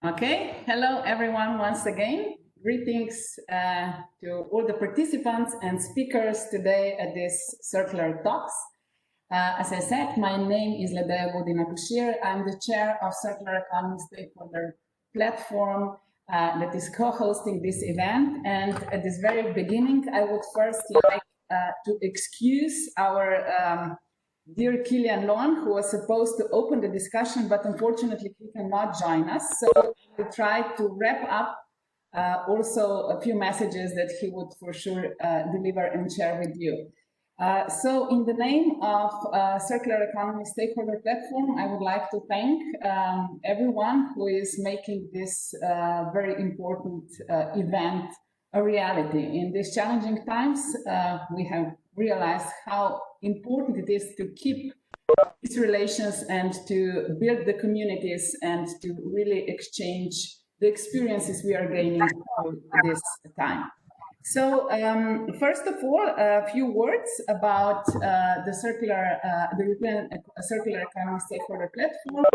Okay, hello everyone once again. Greetings to all the participants and speakers today at this Circular Talks. As I said, my name is Ledea Godina-Kushir. I'm the chair of Circular Economy Stakeholder platform that is co-hosting this event. And at this very beginning, I would first like to excuse our dear Kilian Loan, who was supposed to open the discussion, but unfortunately he cannot join us. So we tried to wrap up also a few messages that he would for sure deliver and share with you. So in the name of Circular Economy Stakeholder Platform, I would like to thank everyone who is making this very important event a reality. In these challenging times, we have realized how important it is to keep these relations and to build the communities and to really exchange the experiences we are gaining through this time. So first of all, a few words about the European Circular Economy Stakeholder Platform.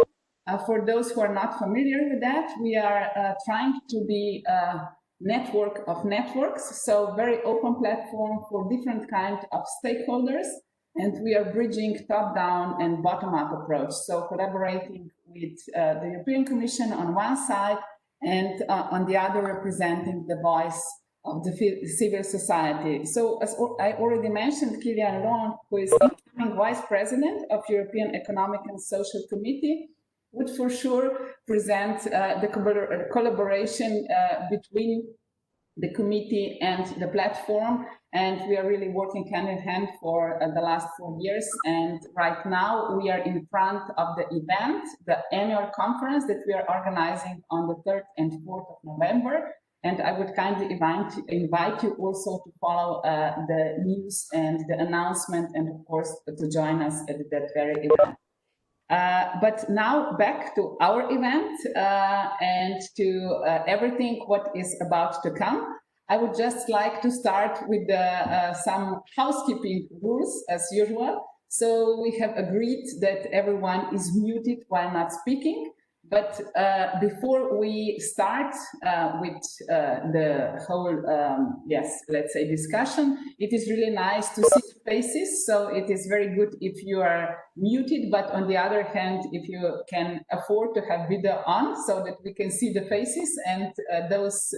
For those who are not familiar with that, we are trying to be a network of networks, so very open platform for different kinds of stakeholders, and we are bridging top-down and bottom-up approach, so collaborating with the European Commission on one side and on the other representing the voice of the civil society. So as I already mentioned, Kilian Loan, who is incoming Vice President of European Economic and Social Committee, would for sure present the collaboration between the committee and the platform. And we are really working hand in hand for the last 4 years. And right now we are in front of the event, the annual conference that we are organizing on the 3rd and 4th of November. And I would kindly invite you also to follow the news and the announcement, and of course to join us at that very event. But now back to our event and to everything what is about to come. I would just like to start with some housekeeping rules as usual. So we have agreed that everyone is muted while not speaking. But before we start with the whole, let's say discussion, it is really nice to see faces. So it is very good if you are muted, but on the other hand, if you can afford to have video on so that we can see the faces and those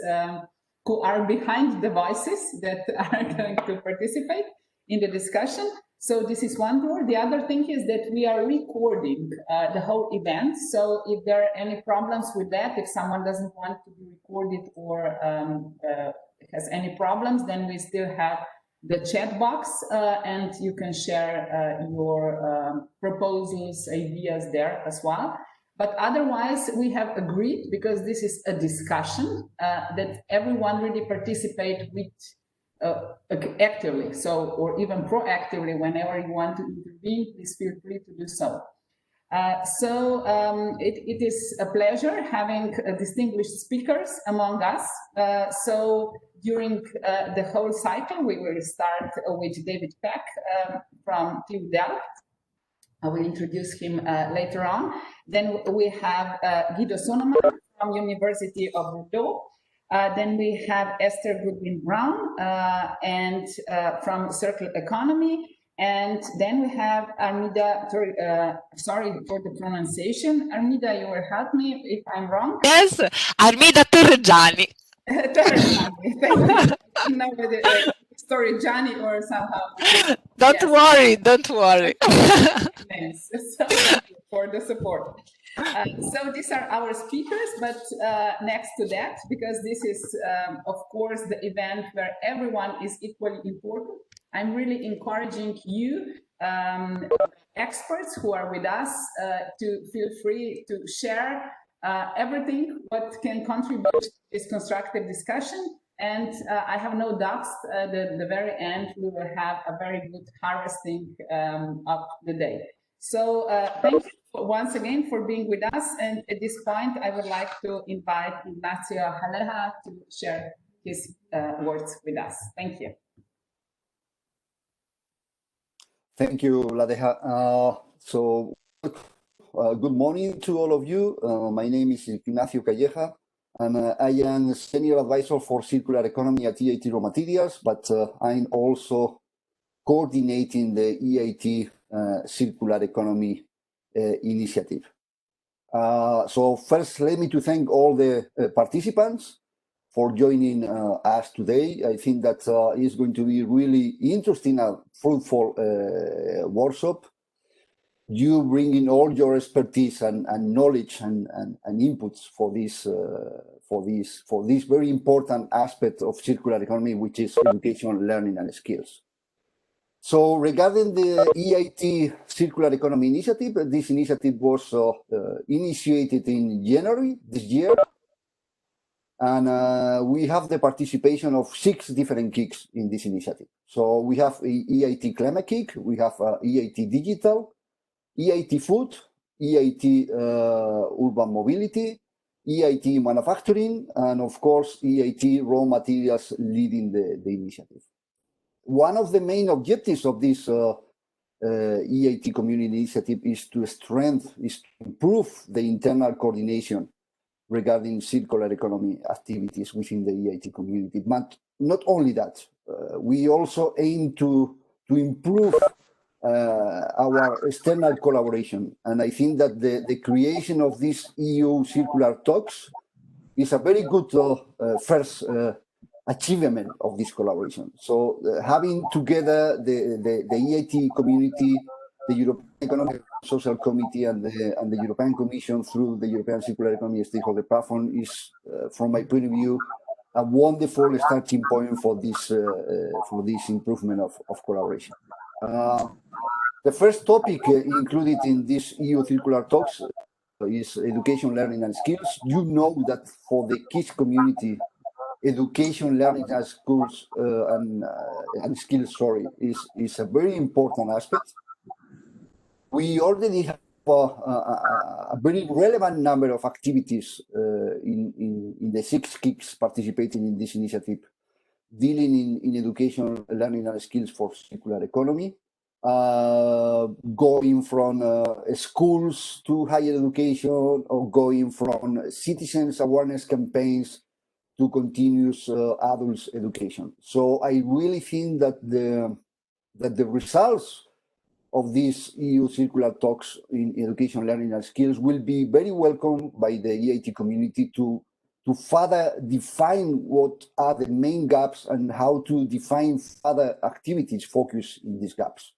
who are behind the voices that are going to participate in the discussion. So this is one rule. The other thing is that we are recording the whole event. So if there are any problems with that, if someone doesn't want to be recorded or has any problems, then we still have the chat box and you can share your proposals, ideas there as well. But otherwise, we have agreed, because this is a discussion, that everyone really participate with actively, so, or even proactively, whenever you want to intervene, please feel free to do so. It is a pleasure having distinguished speakers among us. So during the whole cycle, we will start with David Peck from TU Delft. I will introduce him later on. Then we have Guido Soneman from University of Bordeaux. Then we have Esther Goodwin-Brown and from Circular Economy. And then we have Armida, sorry for the pronunciation. Armida, you will help me if I'm wrong. Yes, Armida Torreggiani. Torreggiani, thank you. Know the story, Gianni, or somehow. Don't worry, don't worry. Thanks. So thank you for the support. So these are our speakers, but next to that, because this is, of course, the event where everyone is equally important, I'm really encouraging you, experts who are with us, to feel free to share everything what can contribute to this constructive discussion. And I have no doubts that at the very end, we will have a very good harvesting of the day. So thank you once again for being with us. And at this point, I would like to invite Ignacio Jaleja to share his words with us. Thank you. Thank you, Ladeja. So good morning to all of you. My name is Ignacio Calleja, and I am Senior Advisor for Circular Economy at EIT Raw Materials, but I'm also coordinating the EIT Circular Economy initiative. So first, let me to thank all the participants for joining us today. I think that is going to be really interesting and fruitful workshop. You bring in all your expertise and knowledge and inputs for this very important aspect of circular economy, which is education, learning, and skills. So regarding the EIT Circular Economy Initiative, this initiative was initiated in January this year. And we have the participation of 6 different KICs in this initiative. So we have EIT Climate KIC, we have EIT Digital, EIT Food, EIT Urban Mobility, EIT Manufacturing, and of course, EIT Raw Materials leading the initiative. One of the main objectives of this EIT Community Initiative is to improve the internal coordination regarding circular economy activities within the EIT community. But not only that, we also aim to improve our external collaboration. And I think that the creation of these EU circular talks is a very good first achievement of this collaboration. So having together the EIT community, the European Economic and Social Committee, and the European Commission through the European Circular Economy Stakeholder Platform is, from my point of view, a wonderful starting point for this improvement of collaboration. The first topic included in this EU Circular Talks is education, learning, and skills. You know that for the kids community, education, learning, and schools and skills, is a very important aspect. We already have a very relevant number of activities in the 6 KICs participating in this initiative, dealing in education, learning, and skills for circular economy, going from schools to higher education, or going from citizens awareness campaigns to continuous adults education. So I really think that the results of these EU circular talks in education, learning, and skills will be very welcome by the EIT community to further define what are the main gaps and how to define further activities focused in these gaps.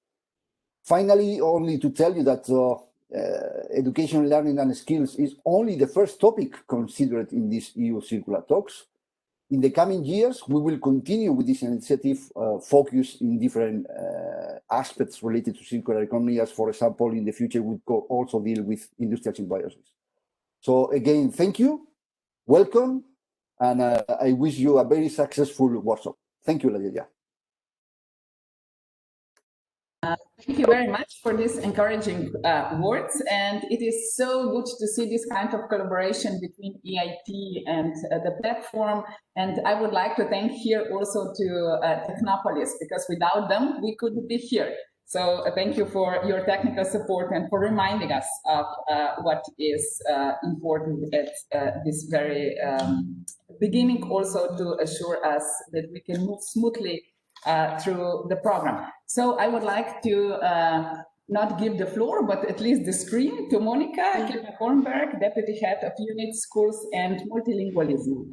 Finally, only to tell you that education, learning, and skills is only the first topic considered in these EU circular talks. In the coming years, we will continue with this initiative focused in different aspects related to circular economy, as for example, in the future, we could also deal with industrial symbiosis. So again, thank you, welcome, and I wish you a very successful workshop. Thank you, Ladia. Thank you very much for these encouraging words, and it is so good to see this kind of collaboration between EIT and the platform. And I would like to thank here also to Technopolis, because without them we couldn't be here. So thank you for your technical support and for reminding us of what is important at this very beginning, also to assure us that we can move smoothly through the program. So I would like to not give the floor, but at least the screen to Monica Kilmer-Hornberg, Deputy Head of Unit Schools and Multilingualism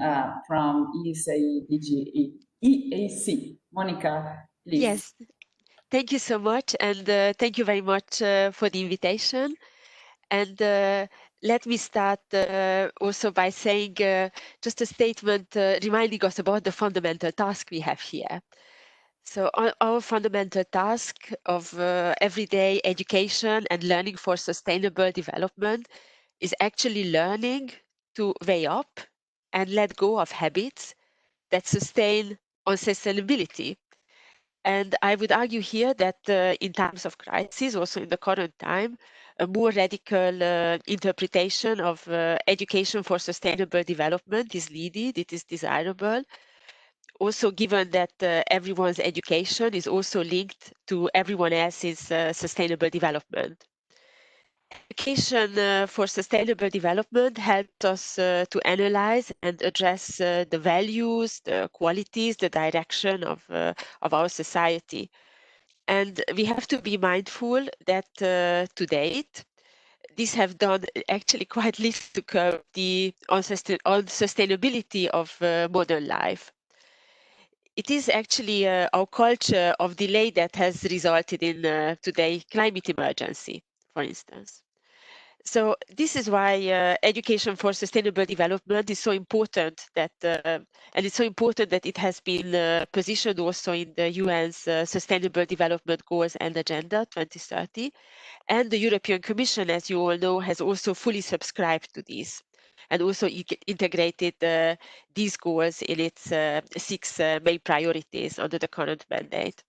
from EAC. Monica, please. Yes, thank you so much, and thank you very much for the invitation. And let me start also by saying just a statement reminding us about the fundamental task we have here. So our fundamental task of everyday education and learning for sustainable development is actually learning to weigh up and let go of habits that sustain unsustainability. And I would argue here that in times of crisis, also in the current time, a more radical interpretation of education for sustainable development is needed, it is desirable. Also, given that everyone's education is also linked to everyone else's sustainable development. Education for sustainable development helped us to analyze and address the values, the qualities, the direction of our society. And we have to be mindful that to date, these have done actually quite little to curb the unsustainability of modern life. It is actually our culture of delay that has resulted in today's climate emergency, for instance. So this is why education for sustainable development is so important and it's so important that it has been positioned also in the UN's Sustainable Development Goals and Agenda 2030. And the European Commission, as you all know, has also fully subscribed to these and also integrated these goals in its 6 main priorities under the current mandate.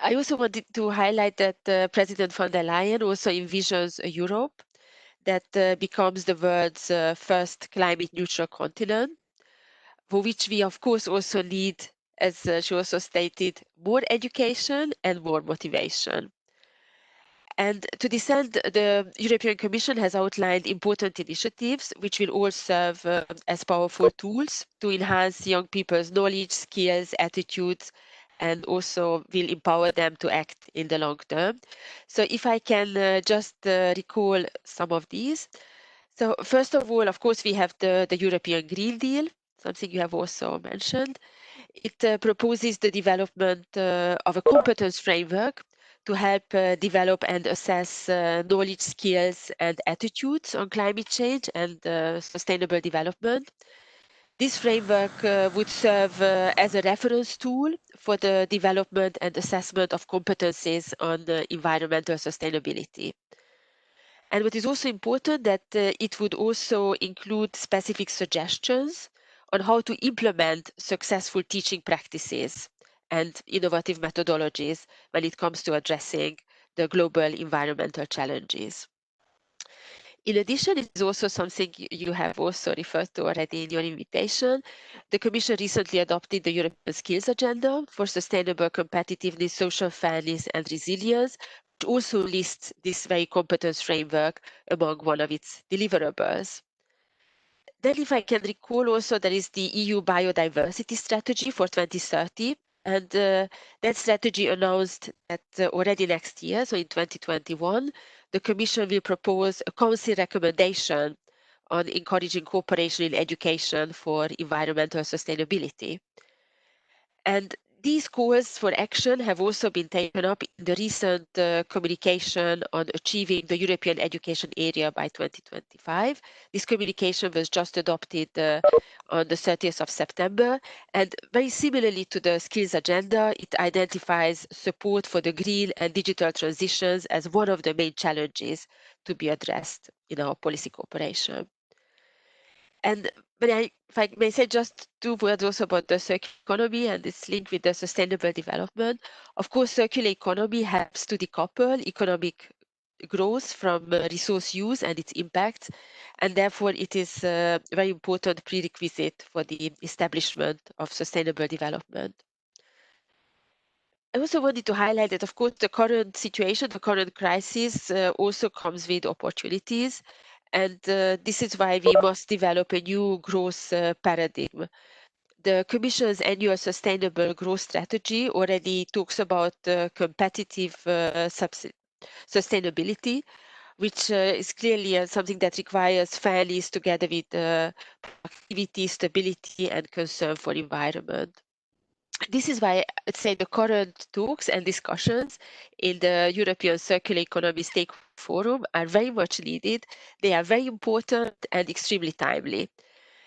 I also wanted to highlight that President von der Leyen also envisions a Europe that becomes the world's first climate neutral continent, for which we of course also need, as she also stated, more education and more motivation. And to this end, the European Commission has outlined important initiatives which will all serve as powerful tools to enhance young people's knowledge, skills, attitudes, and also will empower them to act in the long term. So if I can just recall some of these. So first of all, of course, we have the European Green Deal, something you have also mentioned. It proposes the development of a competence framework to help develop and assess knowledge, skills, and attitudes on climate change and sustainable development. This framework would serve as a reference tool for the development and assessment of competencies on environmental sustainability. And what is also important that it would also include specific suggestions on how to implement successful teaching practices and innovative methodologies when it comes to addressing the global environmental challenges. In addition, it is also something you have also referred to already in your invitation. The Commission recently adopted the European Skills Agenda for Sustainable Competitiveness, Social Fairness and Resilience, which also lists this very competence framework among one of its deliverables. Then, if I can recall also, there is the EU Biodiversity Strategy for 2030. And that strategy announced that already next year, so in 2021, the Commission will propose a Council recommendation on encouraging cooperation in education for environmental sustainability. And these calls for action have also been taken up in the recent communication on achieving the European education area by 2025. This communication was just adopted on the 30th of September. And very similarly to the skills agenda, it identifies support for the green and digital transitions as one of the main challenges to be addressed in our policy cooperation. And if I may say just 2 words also about the circular economy and its link with the sustainable development. Of course, circular economy helps to decouple economic growth from resource use and its impacts, and therefore it is a very important prerequisite for the establishment of sustainable development. I also wanted to highlight that, of course, the current situation, the current crisis also comes with opportunities. And this is why we must develop a new growth paradigm. The Commission's annual sustainable growth strategy already talks about competitive sustainability, which is clearly something that requires fairness together with productivity, stability, and concern for environment. This is why I'd say the current talks and discussions in the European Circular Economy Stakeholder Forum are very much needed. They are very important and extremely timely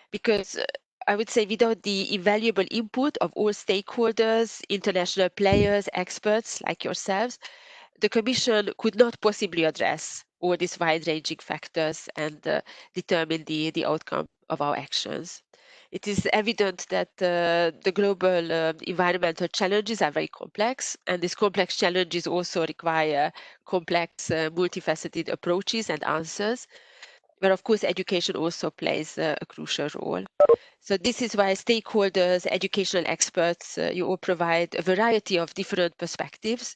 because I would say without the invaluable input of all stakeholders, international players, experts like yourselves, the Commission could not possibly address all these wide-ranging factors and determine the outcome of our actions. It is evident that the global environmental challenges are very complex, and these complex challenges also require complex, multifaceted approaches and answers, where of course education also plays a crucial role. So this is why stakeholders, educational experts, you all provide a variety of different perspectives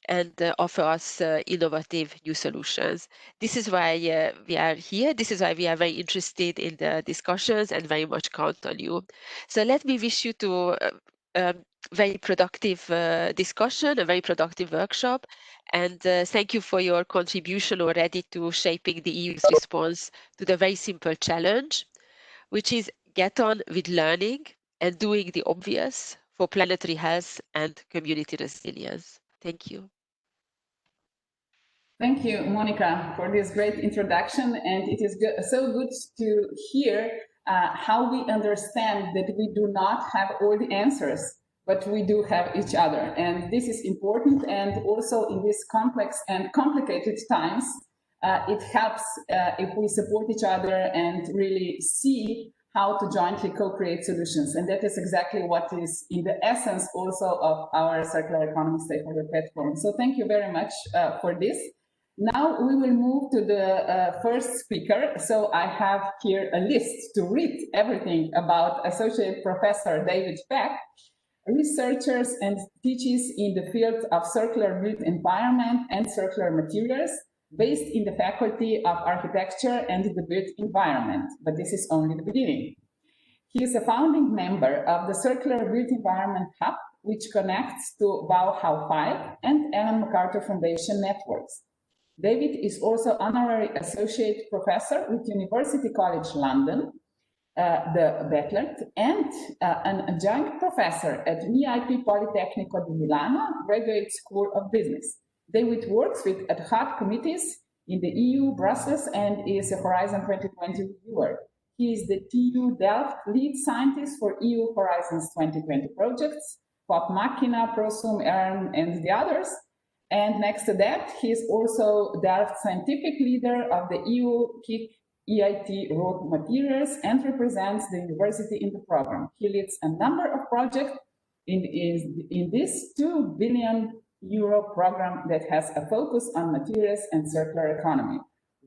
and offer us innovative new solutions. This is why we are here. This is why we are very interested in the discussions and very much count on you. So let me wish you to very productive discussion, a very productive workshop, and thank you for your contribution already to shaping the EU's response to the very simple challenge, which is get on with learning and doing the obvious for planetary health and community resilience. Thank you. Thank you, Monica, for this great introduction. And it is so good to hear how we understand that we do not have all the answers, but we do have each other. And this is important. And also in these complex and complicated times, it helps if we support each other and really see how to jointly co-create solutions. And that is exactly what is in the essence also of our Circular Economy Stakeholder Platform. So thank you very much for this. Now we will move to the first speaker. So I have here a list to read everything about Associate Professor David Peck, researchers and teaches in the field of circular built environment and circular materials, based in the Faculty of Architecture and the Built Environment, but this is only the beginning. He is a founding member of the Circular Built Environment Hub, which connects to Bauhaus 5 and Ellen MacArthur Foundation networks. David is also Honorary Associate Professor with University College London, the Beckler, and an Adjunct Professor at MIP Politecnico di Milano Graduate School of Business. David works with ad hoc committees in the EU, Brussels, and is a Horizon 2020 reviewer. He is the TU Delft lead scientist for EU Horizons 2020 projects, Pop Machina, Prosum, ERN, and the others. And next to that, he is also Delft scientific leader of the EU KIC EIT Road Materials and represents the university in the program. He leads a number of projects in this 2 billion euro program that has a focus on materials and circular economy.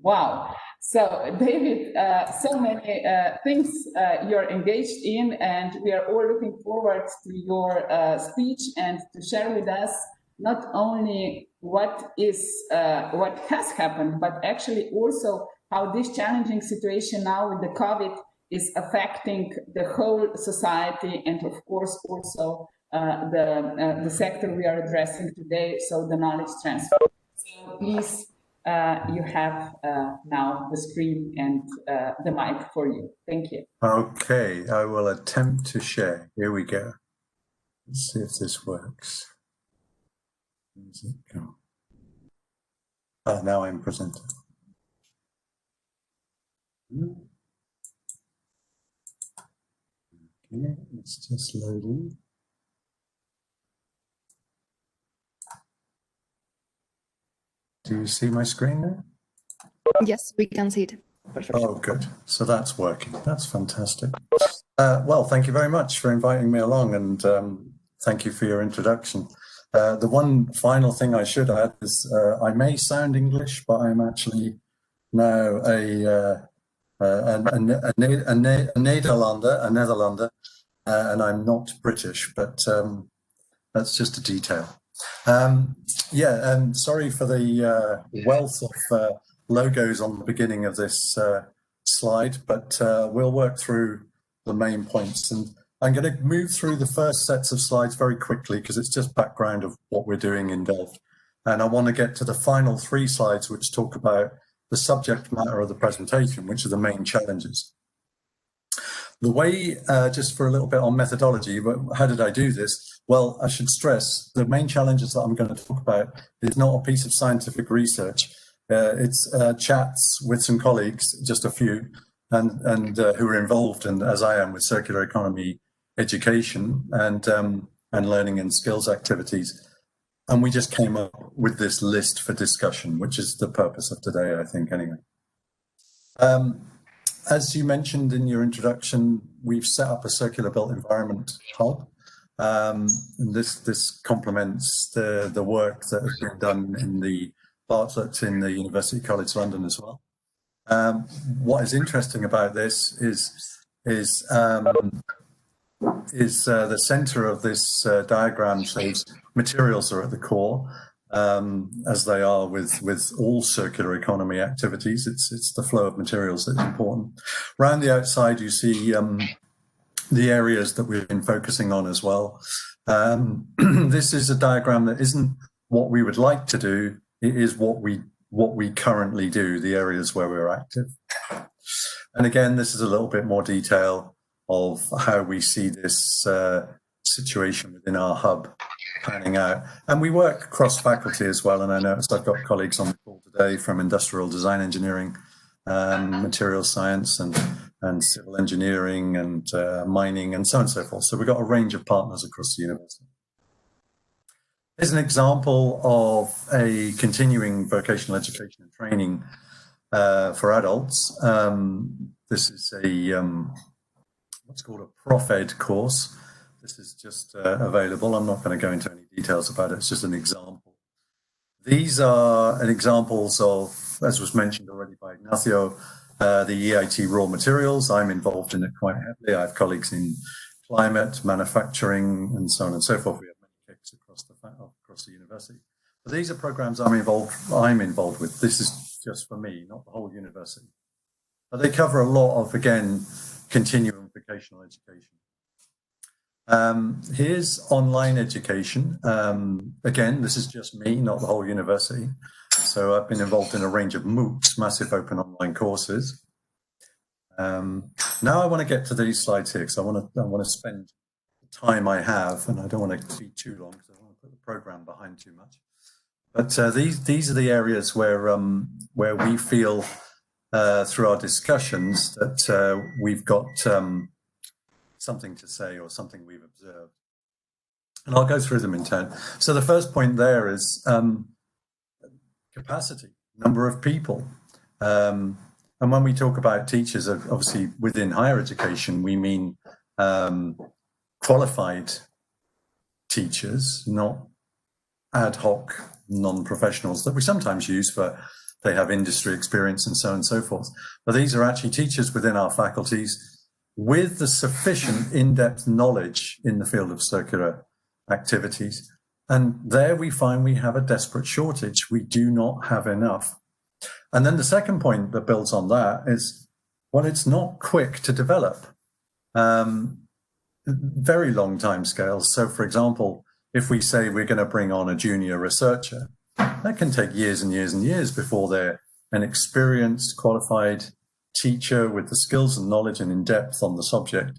Wow. So David, so many things you're engaged in, and we are all looking forward to your speech and to share with us not only what has happened, but actually also how this challenging situation now with the COVID is affecting the whole society, and of course also the sector we are addressing today, so the knowledge transfer. So please, you have now the screen and the mic for you. Thank you. Okay, I will attempt to share. Here we go. Let's see if this works. Where does it go? Ah, now I'm presenting. Okay, it's just loading. Do you see my screen there? Yes, we can see it. Perfect. Oh, good. So that's working. That's fantastic. Well, thank you very much for inviting me along, and thank you for your introduction. The one final thing I should add is I may sound English, but I'm actually now a Netherlander, and I'm not British, but that's just a detail. Sorry for the wealth of logos on the beginning of this slide, but we'll work through the main points. And I'm going to move through the first sets of slides very quickly because it's just background of what we're doing in Delft. And I want to get to the final 3 slides, which talk about the subject matter of the presentation, which are the main challenges. The way, just for a little bit on methodology, but how did I do this? Well, I should stress the main challenges that I'm going to talk about is not a piece of scientific research. It's chats with some colleagues, just a few, and who are involved in, as I am, with circular economy education and learning and skills activities. And we just came up with this list for discussion, which is the purpose of today, I think, anyway. As you mentioned in your introduction, we've set up a circular built environment hub. And this complements the work that has been done in the Bartlett in the University College London as well. What is interesting about this is the center of this diagram shows materials are at the core, as they are with all circular economy activities. It's the flow of materials that's important. Around the outside, you see the areas that we've been focusing on as well. This is a diagram that isn't what we would like to do. It is what we currently do, the areas where we're active. And again, this is a little bit more detail of how we see this situation within our hub panning out. And we work cross faculty as well. And I noticed I've got colleagues on the call today from industrial design engineering, material science and civil engineering and mining and so on and so forth. So we've got a range of partners across the university. Here's an example of a continuing vocational education and training for adults. This is a what's called a Prof Ed course. This is just available. I'm not going to go into any details about it. It's just an example. These are examples of, as was mentioned already by Ignacio, the EIT raw materials. I'm involved in it quite heavily. I have colleagues in climate, manufacturing, and so on and so forth. We have many kicks across the university. But these are programs I'm involved with. This is just for me, not the whole university. But they cover a lot of, again, continuing vocational education. Here's online education. Again, this is just me, not the whole university. So I've been involved in a range of MOOCs, massive open online courses. Now I want to get to these slides here because I want to spend the time I have, and I don't want to be too long because I don't want to put the program behind too much. But these are the areas where we feel through our discussions that we've got something to say or something we've observed. And I'll go through them in turn. So the first point there is capacity, number of people. And when we talk about teachers, obviously within higher education, we mean qualified teachers, not ad hoc non-professionals that we sometimes use for they have industry experience and so on and so forth. But these are actually teachers within our faculties with the sufficient in-depth knowledge in the field of circular activities. And there we find we have a desperate shortage. We do not have enough. And then the second point that builds on that is, well, it's not quick to develop. Very long time scales. So for example, if we say we're going to bring on a junior researcher, that can take years and years and years before they're an experienced, qualified teacher with the skills and knowledge and in depth on the subject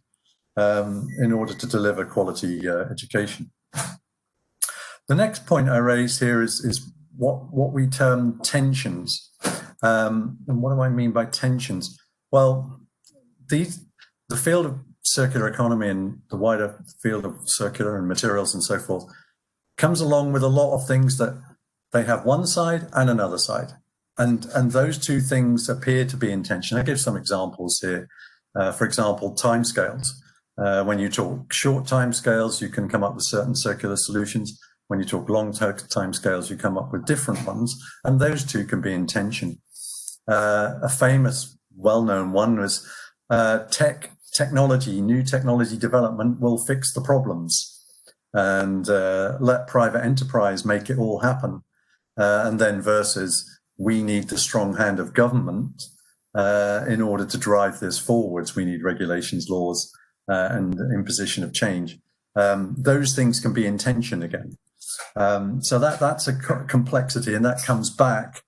in order to deliver quality education. The next point I raise here is what we term tensions. And what do I mean by tensions? Well, the field of circular economy and the wider field of circular and materials and so forth comes along with a lot of things that they have one side and another side. And those two things appear to be in tension. I give some examples here. For example, timescales. When you talk short timescales, you can come up with certain circular solutions. When you talk long timescales, you come up with different ones, and those two can be in tension. A famous, well-known one was technology. New technology development will fix the problems, and let private enterprise make it all happen. And then versus, we need the strong hand of government in order to drive this forwards. We need regulations, laws, and imposition of change. Those things can be in tension again. So that's a complexity, and that comes back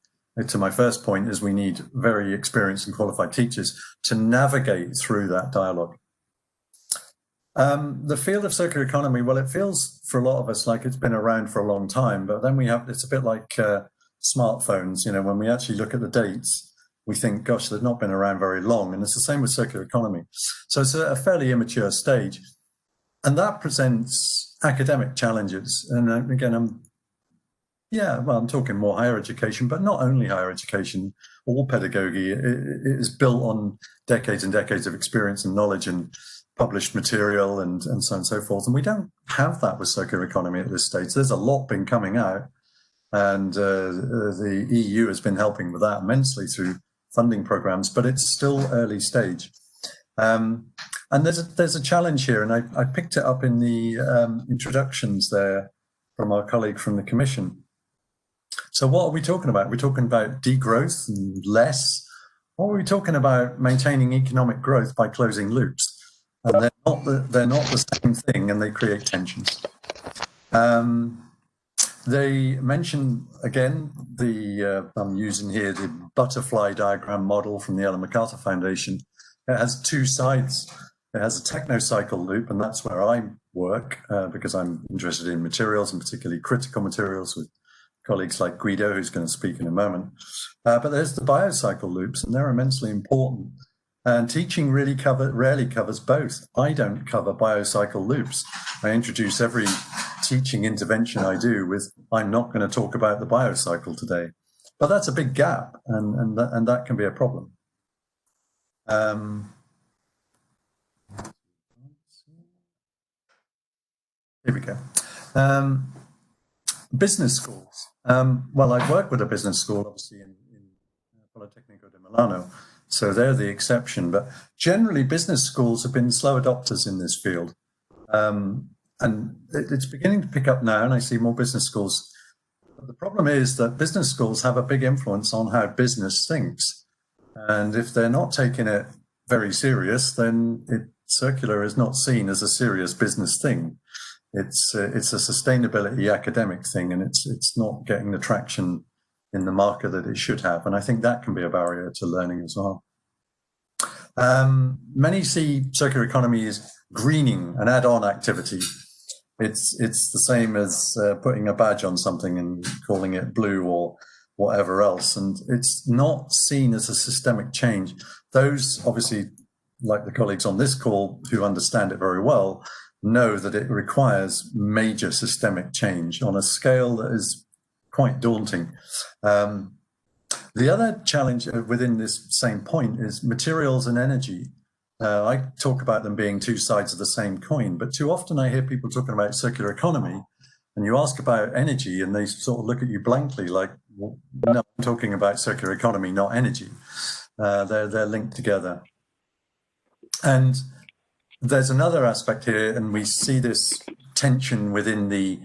to my first point, is we need very experienced and qualified teachers to navigate through that dialogue. The field of circular economy, well, it feels for a lot of us like it's been around for a long time, but then it's a bit like smartphones. You know, when we actually look at the dates, we think, gosh, they've not been around very long. And it's the same with circular economy. So it's a fairly immature stage. And that presents academic challenges. And again, I'm talking more higher education, but not only higher education, all pedagogy is built on decades and decades of experience and knowledge and published material and so on and so forth. And we don't have that with circular economy at this stage. There's a lot been coming out, and the EU has been helping with that immensely through funding programs, but it's still early stage. And there's a challenge here, and I picked it up in the introductions there from our colleague from the Commission. So what are we talking about? We're talking about degrowth and less, or are we talking about maintaining economic growth by closing loops? And they're not the same thing, and they create tensions. They mention, again, I'm using here the butterfly diagram model from the Ellen MacArthur Foundation. It has two sides. It has a technocycle loop, and that's where I work because I'm interested in materials, and particularly critical materials, with colleagues like Guido, who's going to speak in a moment. But there's the biocycle loops, and they're immensely important. And teaching rarely covers both. I don't cover biocycle loops. I introduce every teaching intervention I do with, I'm not going to talk about the biocycle today. But that's a big gap, and that can be a problem. Here we go. Business schools. Well, I work with a business school, obviously, in Politecnico di Milano, so they're the exception. But generally, business schools have been slow adopters in this field. And it's beginning to pick up now, and I see more business schools. But the problem is that business schools have a big influence on how business thinks. And if they're not taking it very serious, then circular is not seen as a serious business thing. It's a sustainability academic thing, and it's not getting the traction in the market that it should have. And I think that can be a barrier to learning as well. Many see circular economy as greening, an add-on activity. It's the same as putting a badge on something and calling it blue or whatever else. And it's not seen as a systemic change. Those, obviously, like the colleagues on this call who understand it very well, know that it requires major systemic change on a scale that is quite daunting. The other challenge within this same point is materials and energy. I talk about them being two sides of the same coin, but too often I hear people talking about circular economy, and you ask about energy and they sort of look at you blankly like, well, no, I'm talking about circular economy, not energy. They're linked together. And there's another aspect here, and we see this tension within the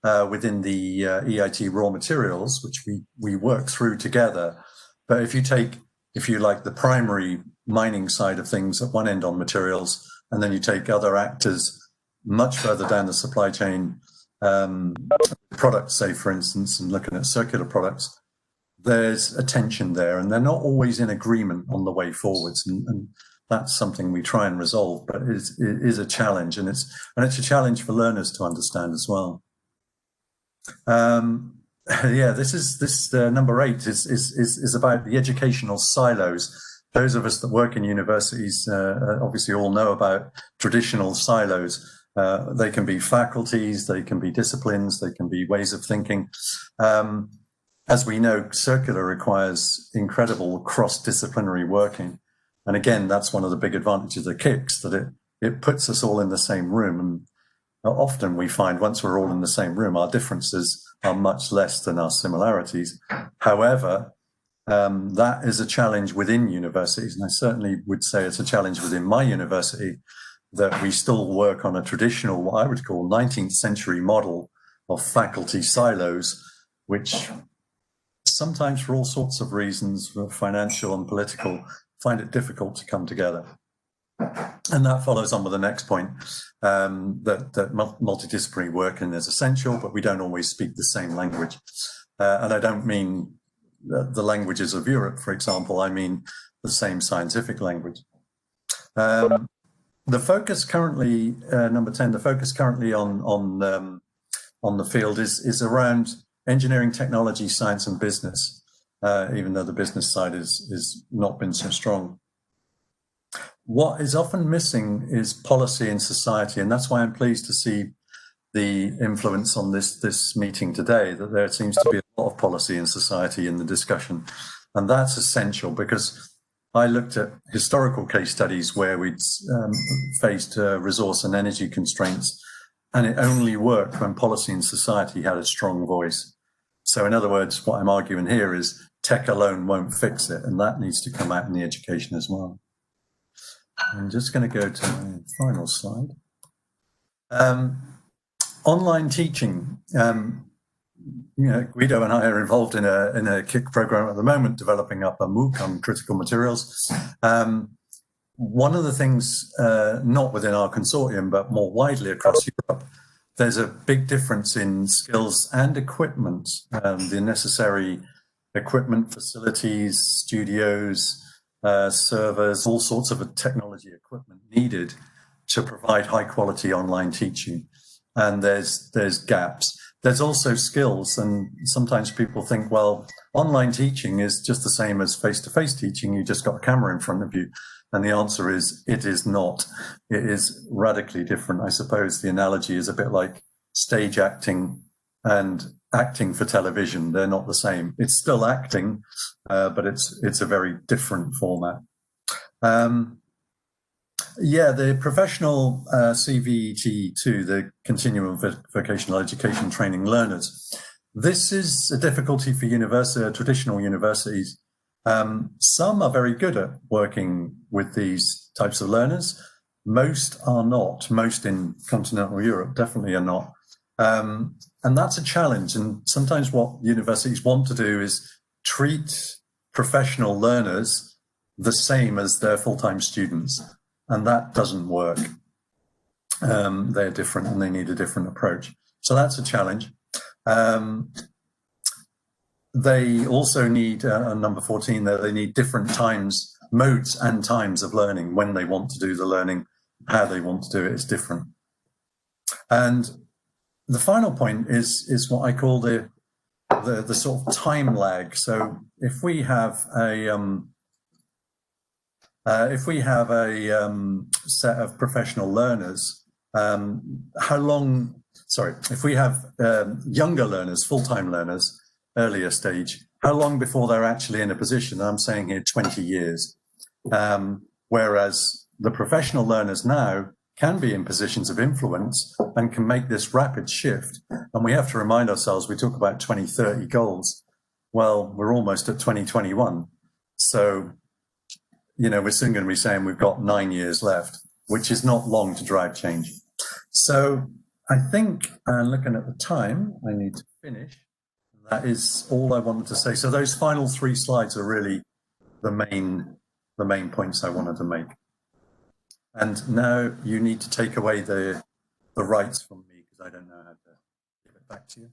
EIT raw materials, which we work through together. But if you take, if you like, the primary mining side of things at one end on materials, and then you take other actors much further down the supply chain, products, say, for instance, and looking at circular products, there's a tension there, and they're not always in agreement on the way forwards. And that's something we try and resolve, but it is a challenge, and it's a challenge for learners to understand as well. Yeah, this number 8 is about the educational silos. Those of us that work in universities obviously all know about traditional silos. They can be faculties, they can be disciplines, they can be ways of thinking. As we know, circular requires incredible cross-disciplinary working. And again, that's one of the big advantages of KICS, that it puts us all in the same room. And often we find once we're all in the same room, our differences are much less than our similarities. However, that is a challenge within universities. And I certainly would say it's a challenge within my university, that we still work on a traditional, what I would call 19th century model of faculty silos, which sometimes for all sorts of reasons, financial and political, find it difficult to come together. And that follows on with the next point, that multidisciplinary working is essential, but we don't always speak the same language. And I don't mean the languages of Europe, for example, I mean the same scientific language. The focus currently, number 10, the focus currently on the field is around engineering, technology, science, and business, even though the business side is not been so strong. What is often missing is policy in society, and that's why I'm pleased to see the influence on this meeting today, that there seems to be a lot of policy in society in the discussion. And that's essential, because I looked at historical case studies where we'd faced resource and energy constraints, and it only worked when policy in society had a strong voice. So in other words, what I'm arguing here is tech alone won't fix it, and that needs to come out in the education as well. I'm just going to go to my final slide. Online teaching. Guido and I are involved in a KIC program at the moment, developing up a MOOC on critical materials. One of the things, not within our consortium, but more widely across Europe, there's a big difference in skills and equipment, the necessary equipment, facilities, studios, servers, all sorts of technology equipment needed to provide high quality online teaching. And there's gaps. There's also skills, and sometimes people think, well, online teaching is just the same as face-to-face teaching. You just got a camera in front of you. And the answer is, it is not. It is radically different. I suppose the analogy is a bit like stage acting and acting for television. They're not the same. It's still acting, but it's a very different format. Yeah, the professional CVT2, the Continuum Vocational Education Training Learners. This is a difficulty for traditional universities. Some are very good at working with these types of learners. Most are not. Most in continental Europe definitely are not. And that's a challenge. And sometimes what universities want to do is treat professional learners the same as their full-time students. And that doesn't work. They're different and they need a different approach. So that's a challenge. They also need, number 14 there, they need different times, modes and times of learning. When they want to do the learning, how they want to do it is different. And the final point is what I call the sort of time lag. So if we have a set of professional learners, if we have younger learners, full-time learners, earlier stage, how long before they're actually in a position? I'm saying here 20 years. Whereas the professional learners now can be in positions of influence and can make this rapid shift. And we have to remind ourselves, we talk about 2030 goals. Well, we're almost at 2021. So, we're soon going to be saying we've got 9 years left, which is not long to drive change. So I think, looking at the time, I need to finish. That is all I wanted to say. So those final 3 slides are really the main points I wanted to make. And now you need to take away the rights from me, because I don't know how to give it back to you.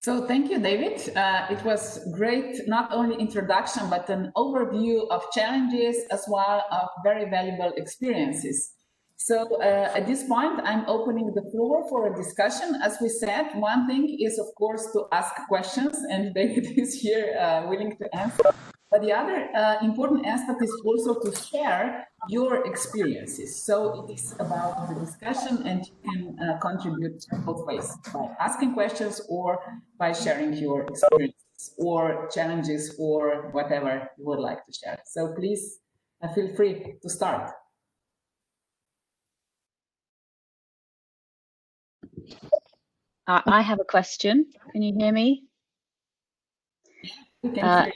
So thank you, David. It was great, not only introduction, but an overview of challenges as well of very valuable experiences. So at this point, I'm opening the floor for a discussion. As we said, one thing is, of course, to ask questions, and David is here willing to answer. But the other important aspect is also to share your experiences. So it is about the discussion, and you can contribute both ways, by asking questions or by sharing your experiences or challenges or whatever you would like to share. So please feel free to start. I have a question. Can you hear me? We can hear you.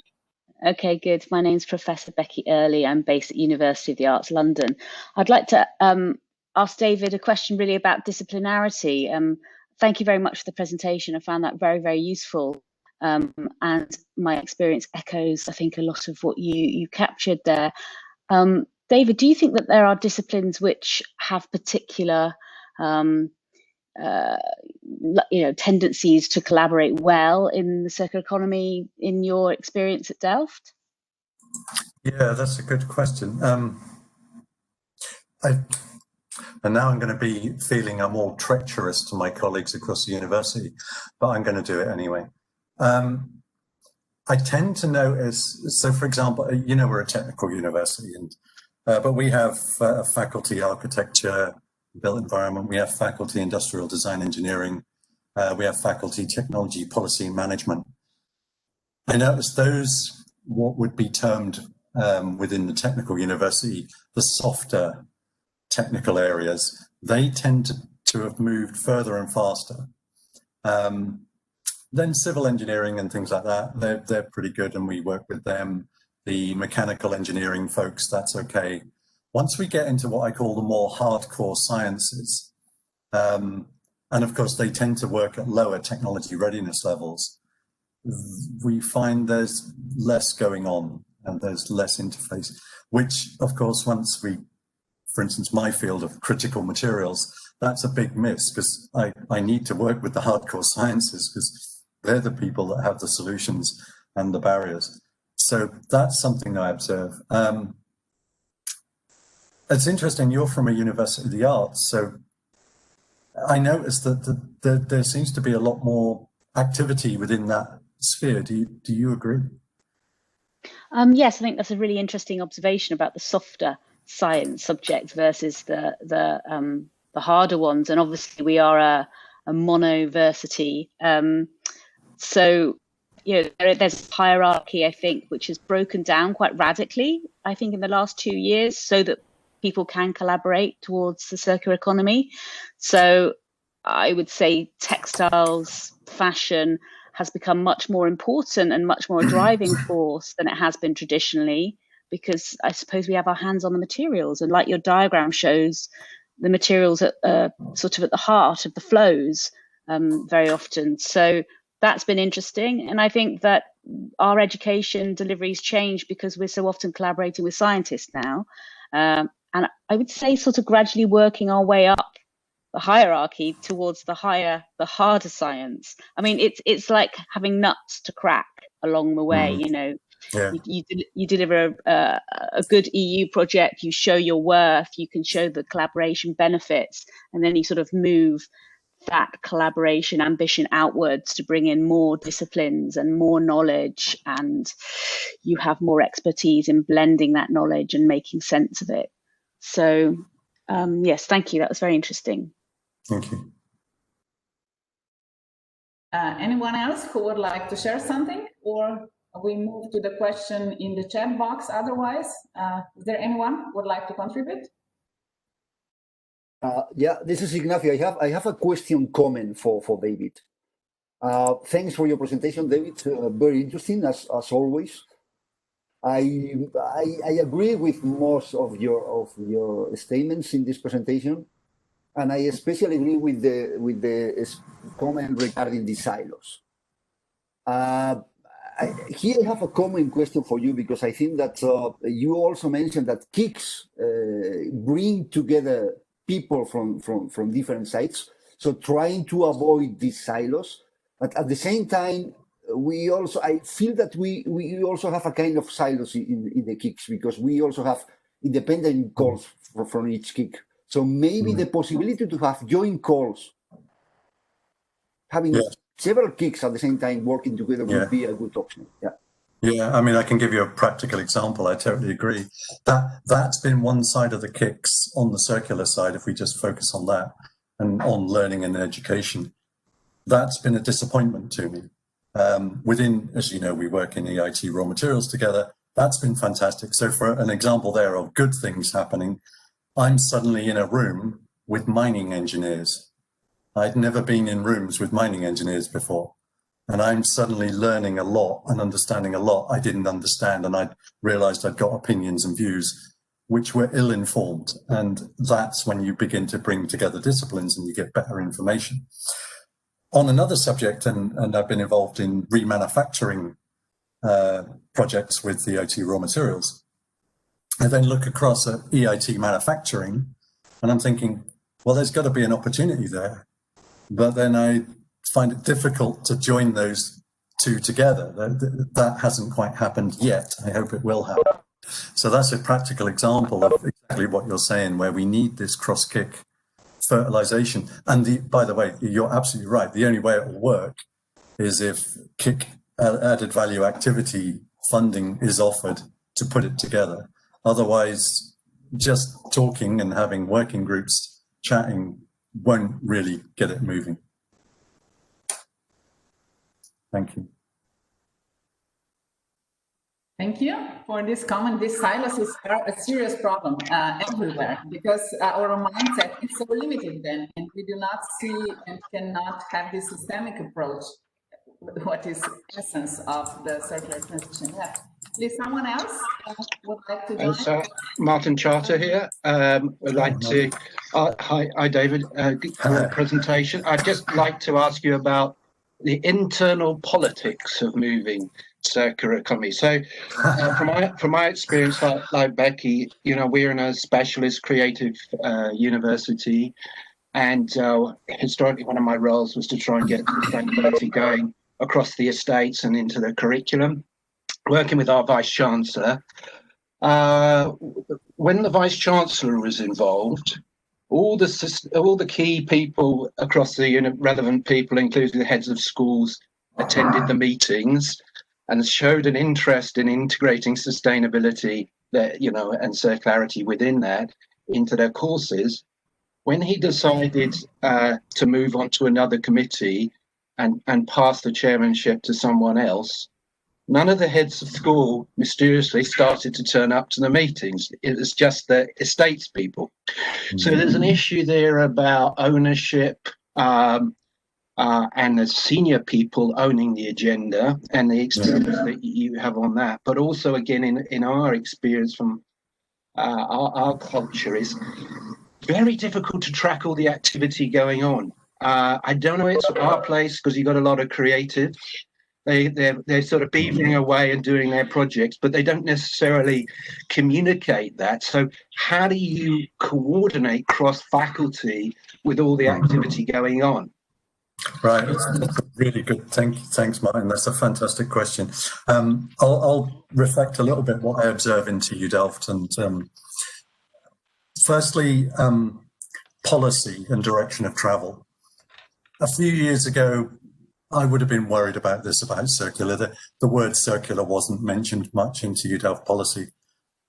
Okay, good. My name's Professor Becky Early. I'm based at University of the Arts London. I'd like to ask David a question really about disciplinarity. Thank you very much for the presentation. I found that very, very useful. And my experience echoes, I think, a lot of what you captured there. David, do you think that there are disciplines which have particular tendencies to collaborate well in the circular economy in your experience at Delft? Yeah, that's a good question. And now I'm going to be feeling I'm more treacherous to my colleagues across the university, but I'm going to do it anyway. I tend to notice, so for example, we're a technical university, and but we have faculty architecture, built environment, we have faculty industrial design engineering, we have faculty technology policy management. I noticed those, what would be termed within the technical university, the softer technical areas, they tend to have moved further and faster. Then civil engineering and things like that, they're pretty good, and we work with them. The mechanical engineering folks, that's okay. Once we get into what I call the more hardcore sciences, And of course, they tend to work at lower technology readiness levels. We find there's less going on and there's less interface, which of course, once we, for instance, my field of critical materials, that's a big miss because I need to work with the hardcore sciences because they're the people that have the solutions and the barriers. So that's something I observe. It's interesting, you're from a University of the Arts, so I noticed that there seems to be a lot more activity within that sphere. Do you agree? Yes, I think that's a really interesting observation about the softer science subjects versus the harder ones. And obviously, we are a monoversity, so there's hierarchy, I think, which has broken down quite radically, I think, in the last 2 years, so that people can collaborate towards the circular economy. So I would say textiles, fashion has become much more important and much more a driving force than it has been traditionally, because I suppose we have our hands on the materials, and like your diagram shows, the materials are sort of at the heart of the flows very often. So that's been interesting. And I think that our education deliveries change because we're so often collaborating with scientists now. And I would say sort of gradually working our way up the hierarchy towards the harder science. I mean, it's like having nuts to crack along the way, you know. Yeah. You deliver a good EU project, you show your worth, you can show the collaboration benefits, and then you sort of move that collaboration ambition outwards to bring in more disciplines and more knowledge, and you have more expertise in blending that knowledge and making sense of it. So yes, thank you. That was very interesting. Thank you. Anyone else who would like to share something, or we move to the question in the chat box? Otherwise, is there anyone who would like to contribute? Yeah, this is Ignacio. I have a comment for David. Thanks for your presentation, David. Very interesting as always. I agree with most of your statements in this presentation, and I especially agree with the comment regarding the silos. Here I have a common question for you, because I think that you also mentioned that KICs bring together people from different sites, so trying to avoid these silos, but at the same time, I feel that we also have a kind of silos in the KICs, because we also have independent calls from each KIC. So maybe the possibility to have joint calls, having several KICs at the same time working together would be a good option. Yeah, I mean, I can give you a practical example. I totally agree. That's been one side of the KICs on the circular side, if we just focus on that and on learning and education. That's been a disappointment to me. Within, as you know, we work in EIT raw materials together. That's been fantastic. So for an example there of good things happening, I'm suddenly in a room with mining engineers. I'd never been in rooms with mining engineers before. And I'm suddenly learning a lot and understanding a lot I didn't understand. And I realized I'd got opinions and views which were ill-informed. And that's when you begin to bring together disciplines and you get better information. On another subject, and I've been involved in remanufacturing projects with the EIT raw materials, I then look across at EIT manufacturing and I'm thinking, well, there's got to be an opportunity there. But then I find it difficult to join those two together. That hasn't quite happened yet. I hope it will happen. So that's a practical example of exactly what you're saying, where we need this cross-KIC fertilization. And by the way, you're absolutely right. The only way it will work is if KIC added value activity funding is offered to put it together. Otherwise, just talking and having working groups chatting won't really get it moving. Thank you. Thank you for this comment. These silos are a serious problem everywhere, because our mindset is so limited then, and we do not see and cannot have this systemic approach, what is essence of the circular transition lab. Is someone else would like to join? So Martin Charter here. Would like to. Hi, David. Great presentation. I'd just like to ask you about the internal politics of moving circular economy. So, from my experience, like Becky, you know, we're in a specialist creative university, and historically, one of my roles was to try and get sustainability going across the estates and into the curriculum. Working with our Vice Chancellor, when the Vice Chancellor was involved, all the key people across the relevant people, including the heads of schools, attended the meetings and showed an interest in integrating sustainability, and circularity within that into their courses. When he decided to move on to another committee and pass the chairmanship to someone else, none of the heads of school mysteriously started to turn up to the meetings. It was just the estates people. So there's an issue there about ownership and the senior people owning the agenda and the experience that you have on that. But also, again, in our experience from our culture, is very difficult to track all the activity going on. I don't know it's our place because you've got a lot of creative. They're sort of beavering away and doing their projects, but they don't necessarily communicate that. So how do you coordinate cross-faculty with all the activity going on? Right, that's really good. Thanks, Martin. That's a fantastic question. I'll reflect a little bit what I observe in TU Delft. And firstly, policy and direction of travel. A few years ago, I would have been worried about this, about circular. The word circular wasn't mentioned much in TU Delft policy.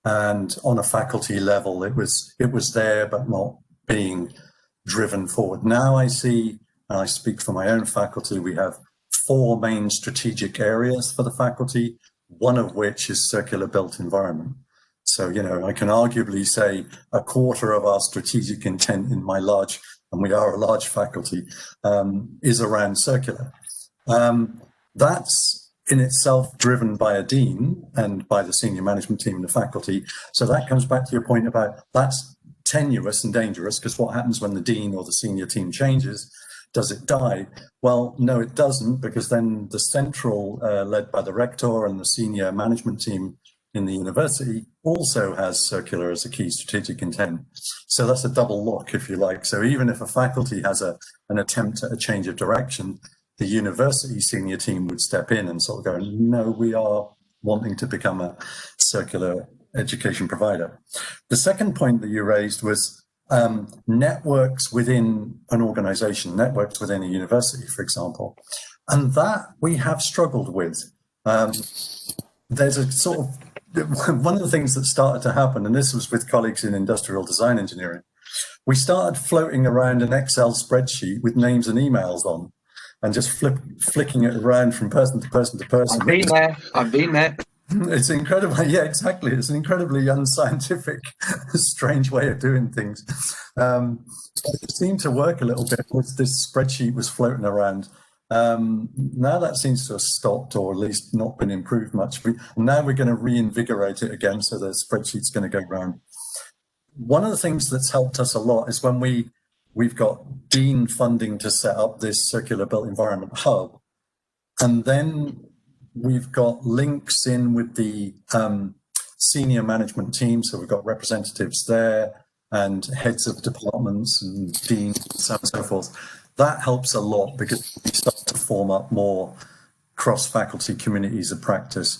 And on a faculty level, it was there, but not being driven forward. Now I see, and I speak for my own faculty, we have 4 main strategic areas for the faculty, one of which is circular built environment. So, you know, I can arguably say a quarter of our strategic intent in my large, and we are a large faculty, is around circular. That's in itself driven by a dean and by the senior management team and the faculty. So that comes back to your point about that's tenuous and dangerous, because what happens when the dean or the senior team changes? Does it die? Well, no, it doesn't, because then the central, led by the rector and the senior management team in the university, also has circular as a key strategic intent. So that's a double lock, if you like. So even if a faculty has an attempt at a change of direction, the university senior team would step in and sort of go, no, we are wanting to become a circular education provider. The second point that you raised was networks within an organization, networks within a university, for example. And that we have struggled with. There's a sort of, one of the things that started to happen, and this was with colleagues in industrial design engineering, we started floating around an Excel spreadsheet with names and emails on, and just flicking it around from person to person to person. I've been there. It's incredible. Yeah, exactly. It's an incredibly unscientific, strange way of doing things. It seemed to work a little bit once this spreadsheet was floating around. Now that seems to have stopped, or at least not been improved much. Now we're going to reinvigorate it again, so the spreadsheet's going to go around. One of the things that's helped us a lot is when we've got Dean funding to set up this circular built environment hub, and then we've got links in with the senior management team. So we've got representatives there and heads of departments and deans and so on and so forth. That helps a lot, because we start to form up more cross-faculty communities of practice.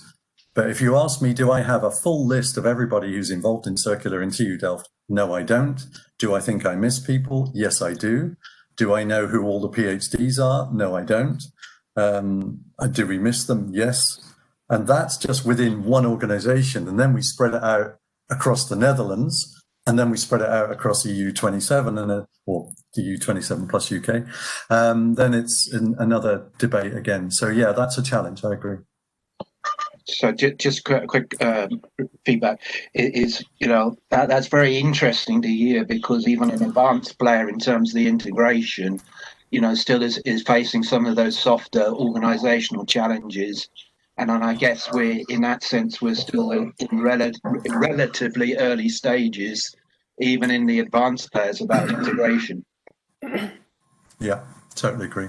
But if you ask me, do I have a full list of everybody who's involved in circular in TU Delft? No, I don't. Do I think I miss people? Yes, I do. Do I know who all the PhDs are? No, I don't. Do we miss them? Yes. And that's just within one organization. And then we spread it out across the Netherlands, and then we spread it out across EU27 or the EU27 plus UK. Then it's another debate again. So yeah, that's a challenge. I agree. So just quick feedback is, you know, that's very interesting to hear, because even an advanced player in terms of the integration, you know, still is facing some of those softer organizational challenges And I guess we're, in that sense, we're still in relatively early stages, even in the advanced players, about integration. Yeah, totally agree.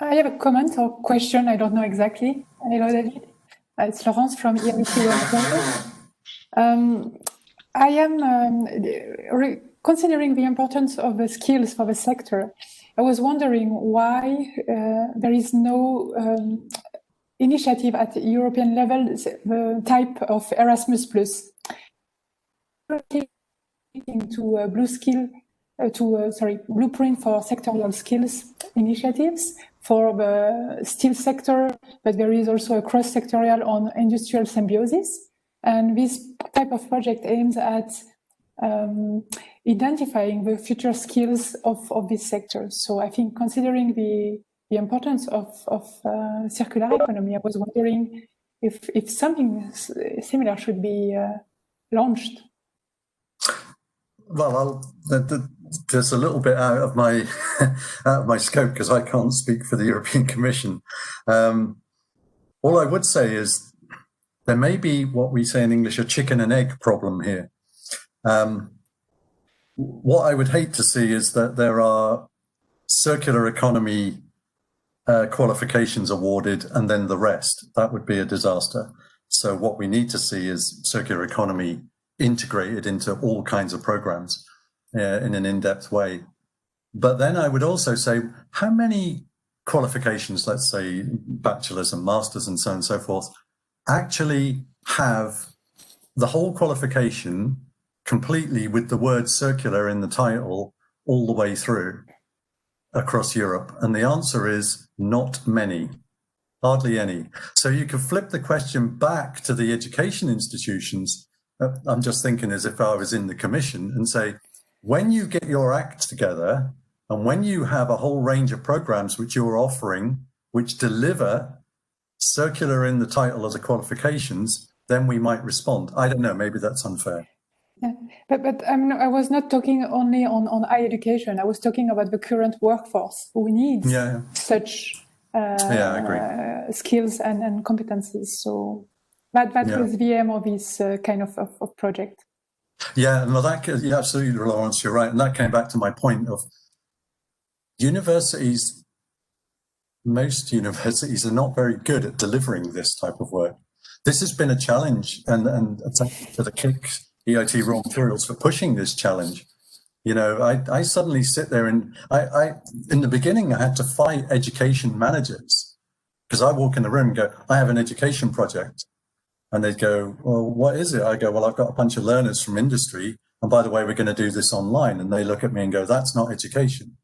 I have a comment or question, I don't know exactly. Hello, David. It's Laurence from ELS World. I am considering the importance of the skills for the sector. I was wondering why there is no initiative at the European level, the type of Erasmus+. To blueprint for sectorial skills initiatives for the steel sector, but there is also a cross-sectorial on industrial symbiosis. And this type of project aims at identifying the future skills of this sector. So I think considering the importance of circular economy, I was wondering if something similar should be launched. Well, there's a little bit out of my scope because I can't speak for the European Commission. All I would say is there may be what we say in English a chicken and egg problem here. What I would hate to see is that there are circular economy qualifications awarded and then the rest. That would be a disaster. So what we need to see is circular economy integrated into all kinds of programs in an in-depth way. But then I would also say, how many qualifications, let's say bachelors and masters and so on and so forth, actually have the whole qualification completely with the word circular in the title all the way through across Europe? And the answer is not many, hardly any. So you could flip the question back to the education institutions. I'm just thinking as if I was in the Commission and say, when you get your act together and when you have a whole range of programs which you're offering, which deliver circular in the title as a qualifications, then we might respond. I don't know, maybe that's unfair. Yeah, but I was not talking only on higher education. I was talking about the current workforce who needs such skills and competencies. So that was the aim of this kind of project. Yeah, no, absolutely, Laurence, you're right. And that came back to my point of universities. Most universities are not very good at delivering this type of work. This has been a challenge, and thank you to the KIC EIT Raw Materials for pushing this challenge. You know, I suddenly sit there and I in the beginning, I had to fight education managers because I walk in the room and go, I have an education project. And they'd go, well, what is it? I go, well, I've got a bunch of learners from industry. And by the way, we're going to do this online. And they look at me and go, that's not education.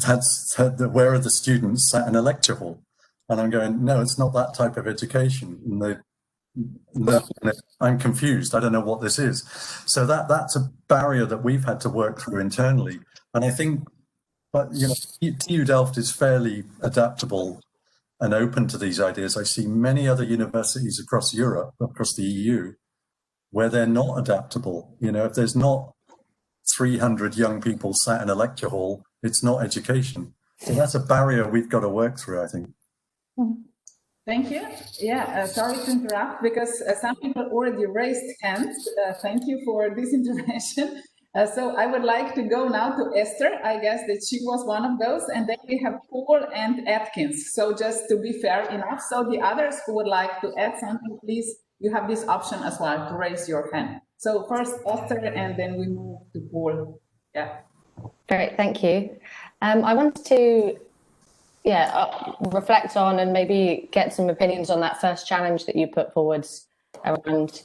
Where are the students sat in a lecture hall? And I'm going, no, it's not that type of education. And I'm confused. I don't know what this is. So that's a barrier that we've had to work through internally. And I think, but you know, TU Delft is fairly adaptable and open to these ideas. I see many other universities across Europe, across the EU, where they're not adaptable. You know, if there's not 300 young people sat in a lecture hall, it's not education. So that's a barrier we've got to work through, I think. Thank you. Yeah, sorry to interrupt because some people already raised hands. Thank you for this intervention. So I would like to go now to Esther. I guess that she was one of those. And then we have Paul and Atkins. So just to be fair enough. So the others who would like to add something, please, you have this option as well to raise your hand. So first Esther and then we move to Paul. Yeah. Great, thank you. I wanted to reflect on and maybe get some opinions on that first challenge that you put forwards around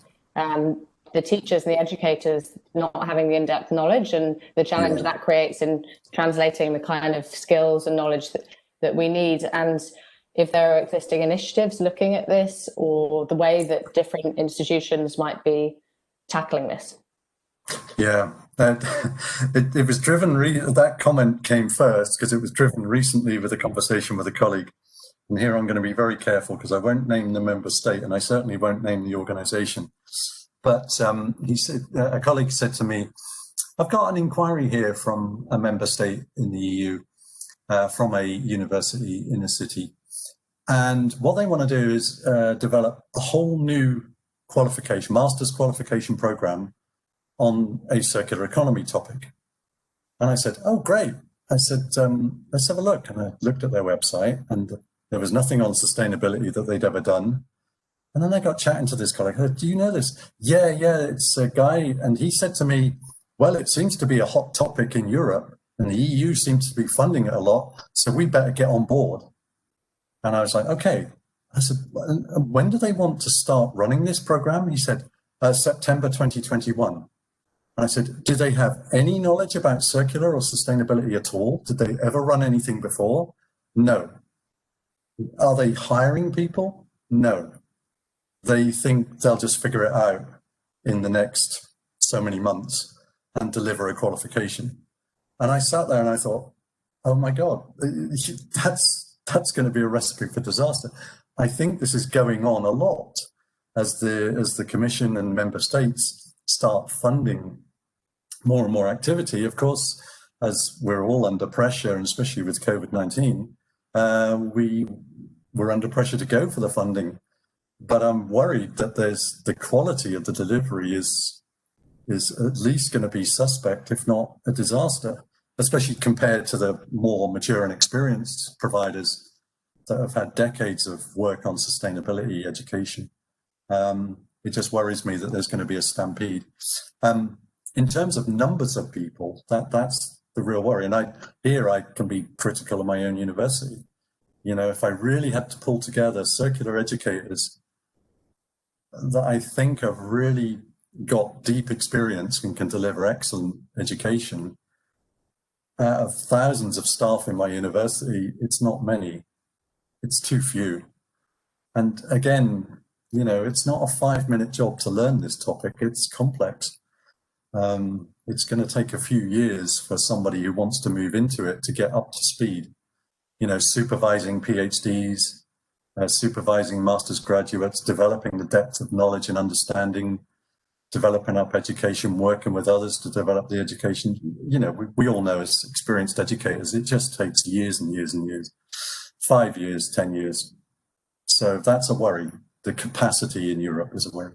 the teachers and the educators not having the in-depth knowledge and the challenge that creates in translating the kind of skills and knowledge that we need, and if there are existing initiatives looking at this or the way that different institutions might be tackling this. Yeah, it was driven, that comment came first because it was driven recently with a conversation with a colleague. And here I'm going to be very careful because I won't name the member state and I certainly won't name the organization. But he said, a colleague said to me, I've got an inquiry here from a member state in the EU, from a university in a city. And what they want to do is develop a whole new qualification, master's qualification program on a circular economy topic. And I said, oh, great. I said, let's have a look. And I looked at their website, and there was nothing on sustainability that they'd ever done. And then I got chatting to this colleague. I said, do you know this? Yeah, it's a guy. And he said to me, well, it seems to be a hot topic in Europe, and the EU seems to be funding it a lot, so we better get on board. And I was like, okay. I said, when do they want to start running this program? He said, September 2021. And I said, do they have any knowledge about circular or sustainability at all? Did they ever run anything before? No. Are they hiring people? No. They think they'll just figure it out in the next so many months and deliver a qualification. And I sat there and I thought, oh my God, that's going to be a recipe for disaster. I think this is going on a lot as the Commission and member states start funding more and more activity. Of course, as we're all under pressure, and especially with COVID-19, we're under pressure to go for the funding. But I'm worried that the quality of the delivery is at least going to be suspect, if not a disaster, especially compared to the more mature and experienced providers that have had decades of work on sustainability education. It just worries me that there's going to be a stampede. In terms of numbers of people, that's the real worry. And I can be critical of my own university. You know, if I really had to pull together circular educators that I think have really got deep experience and can deliver excellent education, out of thousands of staff in my university, it's not many. It's too few. And again, you know, it's not a 5-minute job to learn this topic. It's complex. It's going to take a few years for somebody who wants to move into it to get up to speed. You know, supervising PhDs, supervising master's graduates, developing the depth of knowledge and understanding, developing up education, working with others to develop the education. You know, we all know as experienced educators, it just takes years and years and years, 5 years, 10 years. So that's a worry. The capacity in Europe is a worry.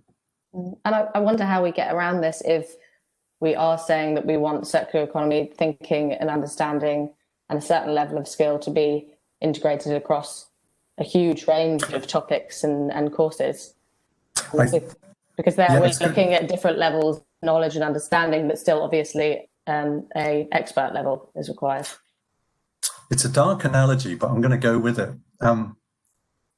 And I wonder how we get around this if we are saying that we want circular economy thinking and understanding and a certain level of skill to be integrated across a huge range of topics and courses. Because there we're looking at different levels of knowledge and understanding, but still obviously a expert level is required. It's a dark analogy, but I'm going to go with it.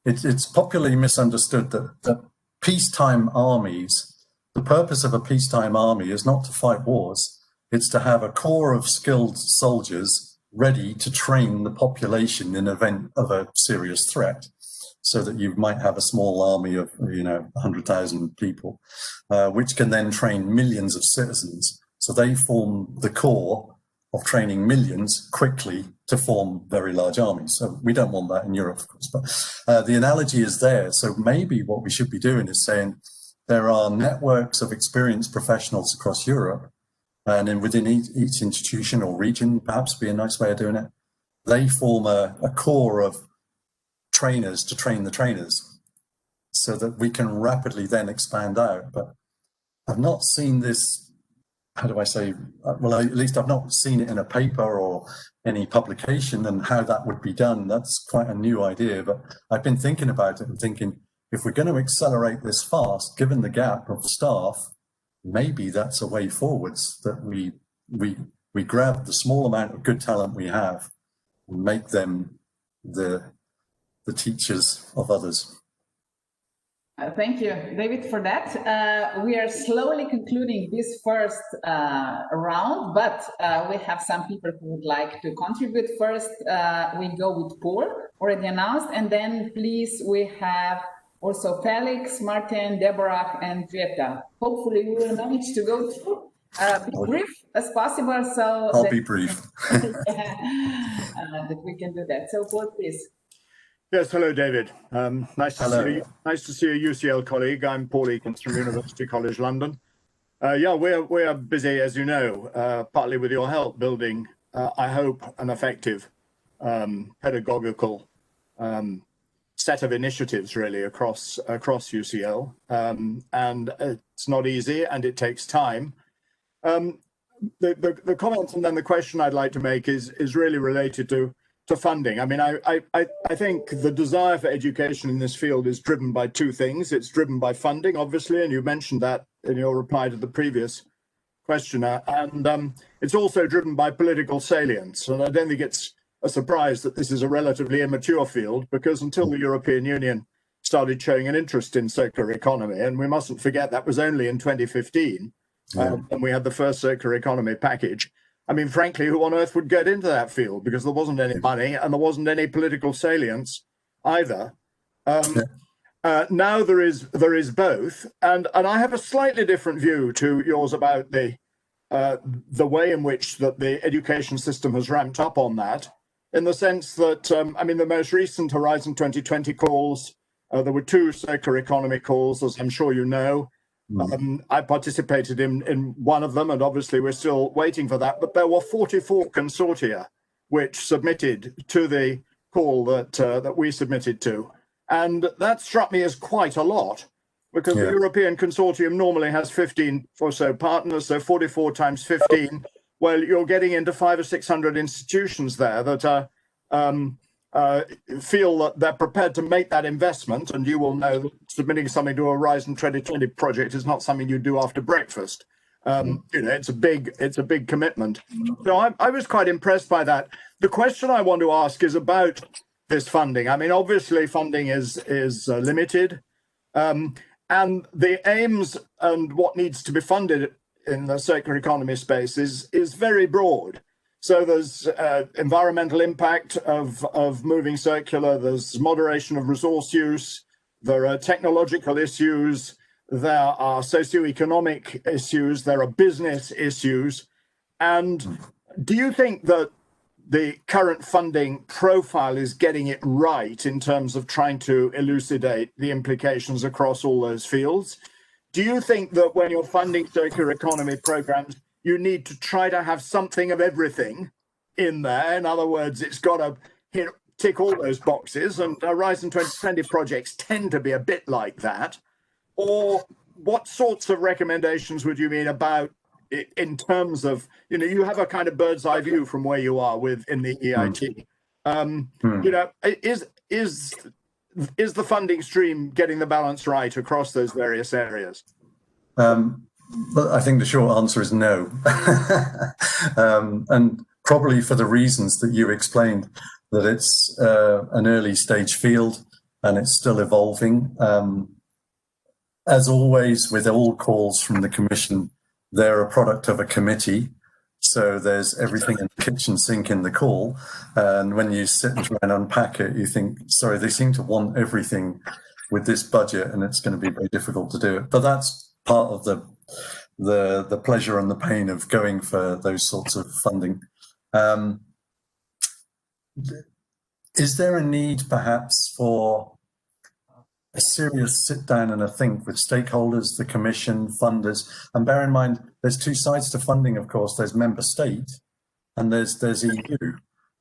It's popularly misunderstood that peacetime armies, the purpose of a peacetime army is not to fight wars, it's to have a core of skilled soldiers ready to train the population in event of a serious threat, so that you might have a small army of, 100,000 people, which can then train millions of citizens. So they form the core of training millions quickly to form very large armies. So we don't want that in Europe, of course, but the analogy is there. So maybe what we should be doing is saying there are networks of experienced professionals across Europe, and then within each institution or region, perhaps be a nice way of doing it, they form a core of trainers to train the trainers so that we can rapidly then expand out. But I've not seen this, how do I say, well, at least I've not seen it in a paper or any publication and how that would be done. That's quite a new idea, but I've been thinking about it and thinking, if we're going to accelerate this fast, given the gap of staff, maybe that's a way forwards, that we grab the small amount of good talent we have and make them the teachers of others. Thank you, David, for that. We are slowly concluding this first round, but we have some people who would like to contribute. First, we go with Paul, already announced, and then please we have also Felix, Martin, Deborah, and Greta. Hopefully we will manage to go through be brief as possible. So I'll be brief. That we can do that. So Paul, please. Yes, hello, David. Nice to see a UCL colleague. I'm Paul Eakins from University College London. Yeah, we're busy, as you know, partly with your help, building, I hope, an effective pedagogical set of initiatives really across UCL, and it's not easy and it takes time. The comment and then the question I'd like to make is really related to funding. I mean, I think the desire for education in this field is driven by two things. It's driven by funding, obviously, and you mentioned that in your reply to the previous questioner, and it's also driven by political salience. And I don't think it's a surprise that this is a relatively immature field, because until the European Union started showing an interest in circular economy, and we mustn't forget that was only in 2015, and we had the first circular economy package. I mean, frankly, who on earth would get into that field? Because there wasn't any money and there wasn't any political salience either. Now there is both, and I have a slightly different view to yours about the way in which that the education system has ramped up on that, in the sense that I mean, the most recent Horizon 2020 calls, there were 2 circular economy calls, as I'm sure you know. I participated in one of them, and obviously we're still waiting for that. But there were 44 consortia which submitted to the call that we submitted to, and that struck me as quite a lot, because the European consortium normally has 15 or so partners, so 44 times 15. Well, you're getting into 500 or 600 institutions there that feel that they're prepared to make that investment, and you will know that submitting something to a Horizon 2020 project is not something you do after breakfast. You know, it's a big commitment. So I was quite impressed by that. The question I want to ask is about this funding. I mean, obviously funding is limited, and the aims and what needs to be funded in the circular economy space is very broad. So there's environmental impact of moving circular, there's moderation of resource use, there are technological issues, there are socioeconomic issues, there are business issues. And do you think that the current funding profile is getting it right in terms of trying to elucidate the implications across all those fields? Do you think that when you're funding circular economy programs, you need to try to have something of everything in there? In other words, it's got to tick all those boxes, and Horizon 2020 projects tend to be a bit like that. Or what sorts of recommendations would you mean about it in terms of, you know, you have a kind of bird's eye view from where you are in the EIT. You know, is the funding stream getting the balance right across those various areas? I think the short answer is no. And probably for the reasons that you explained, that it's an early stage field and it's still evolving. As always, with all calls from the Commission, they're a product of a committee. So there's everything in the kitchen sink in the call. And when you sit and try and unpack it, you think, sorry, they seem to want everything with this budget, and it's going to be very difficult to do it. But that's part of the pleasure and the pain of going for those sorts of funding. Is there a need perhaps for a serious sit down and a think with stakeholders, the Commission, funders? And bear in mind, there's 2 sides to funding, of course. There's member state and there's EU.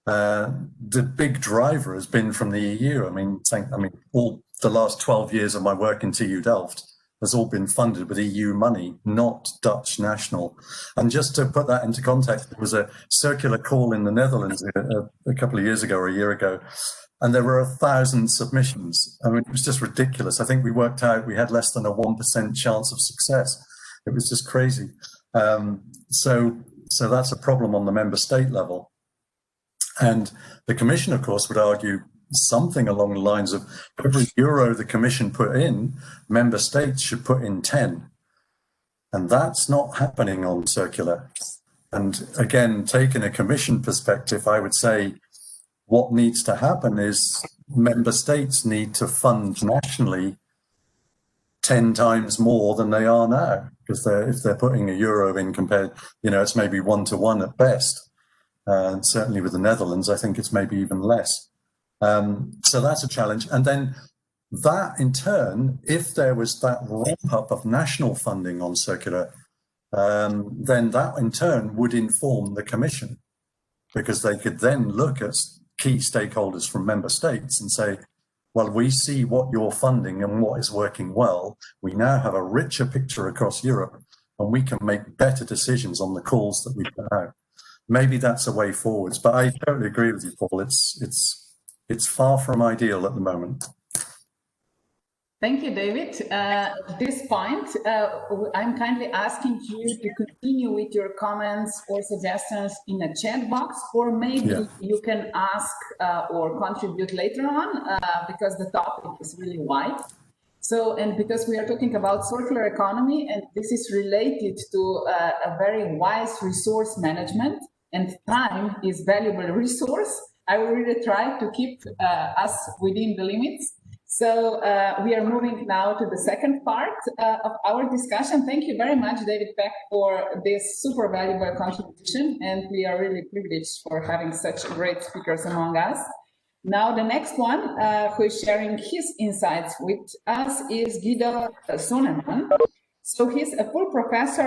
The big driver has been from the EU. I mean, all the last 12 years of my work in TU Delft has all been funded with EU money, not Dutch national. And just to put that into context, there was a circular call in the Netherlands a couple of years ago or a year ago, and there were 1,000 submissions. I mean, it was just ridiculous. I think we worked out we had less than a 1% chance of success. It was just crazy. So that's a problem on the member state level. And the Commission, of course, would argue something along the lines of every euro the Commission put in, member states should put in 10. And that's not happening on circular. And again, taking a Commission perspective, I would say what needs to happen is member states need to fund nationally 10 times more than they are now, because if they're putting €1 in compared, you know, it's maybe 1 to 1 at best. And certainly with the Netherlands, I think it's maybe even less. So that's a challenge. And then that in turn, if there was that ramp up of national funding on circular, then that in turn would inform the Commission, because they could then look at key stakeholders from member states and say, well, we see what you're funding and what is working well. We now have a richer picture across Europe, and we can make better decisions on the calls that we put out. Maybe that's a way forwards, but I totally agree with you, Paul. It's far from ideal at the moment. Thank you, David. At this point, I'm kindly asking you to continue with your comments or suggestions in a chat box, or maybe you can ask or contribute later on, because the topic is really wide. So, and because we are talking about circular economy, and this is related to a very wise resource management, and time is valuable resource, I will really try to keep us within the limits. So we are moving now to the second part of our discussion. Thank you very much, David Peck, for this super valuable contribution, and we are really privileged for having such great speakers among us. Now, the next one who is sharing his insights with us is Guido Soneman. So he's a full professor